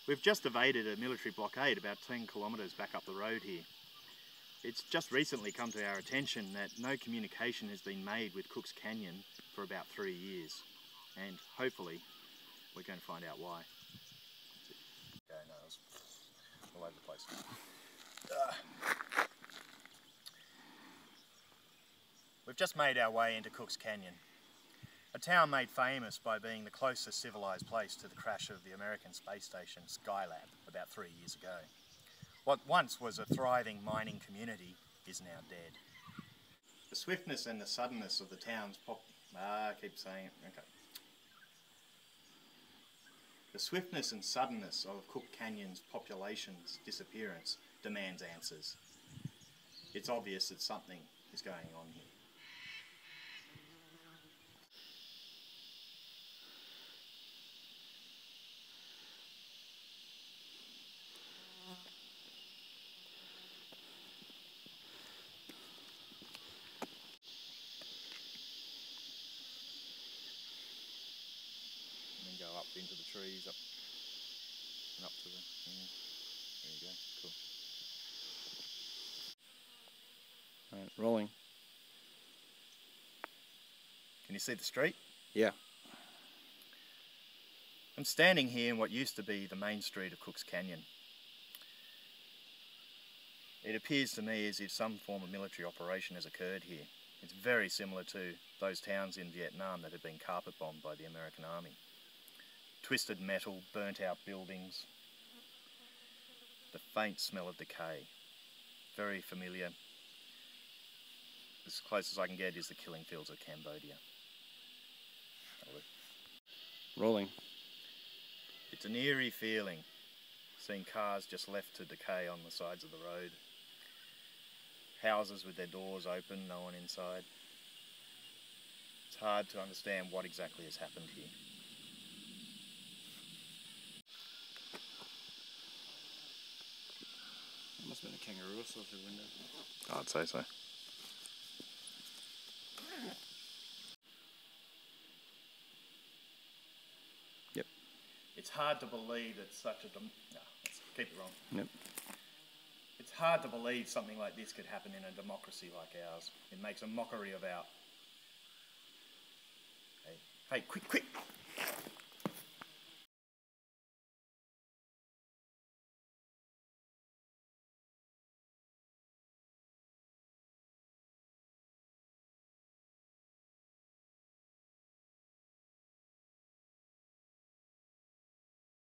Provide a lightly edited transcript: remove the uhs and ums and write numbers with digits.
We've just evaded a military blockade about 10 kilometres back up the road here. It's just recently come to our attention that no communication has been made with Cook's Canyon for about 3 years, and hopefully we're going to find out why. Okay, no, it's all over the place. We've just made our way into Cook's Canyon, a town made famous by being the closest civilised place to the crash of the American space station Skylab about 3 years ago. What once was a thriving mining community is now dead. The swiftness and the suddenness of the town's I keep saying it, okay. The swiftness and suddenness of Cook Canyon's population's disappearance demands answers. It's obvious that something is going on here. Go up into the trees, up and up to the, there you go, cool. Alright, rolling. Can you see the street? Yeah. I'm standing here in what used to be the main street of Cook's Canyon. It appears to me as if some form of military operation has occurred here. It's very similar to those towns in Vietnam that had been carpet bombed by the American Army. Twisted metal, burnt out buildings, the faint smell of decay. Very familiar. As close as I can get is the killing fields of Cambodia. Rolling. It's an eerie feeling, seeing cars just left to decay on the sides of the road. Houses with their doors open, no one inside. It's hard to understand what exactly has happened here. Must have been a kangaroo or so through the window. I'd say so. Yep. It's hard to believe that such a... No, let's keep it wrong. Yep. It's hard to believe something like this could happen in a democracy like ours. It makes a mockery of our... Hey, quick!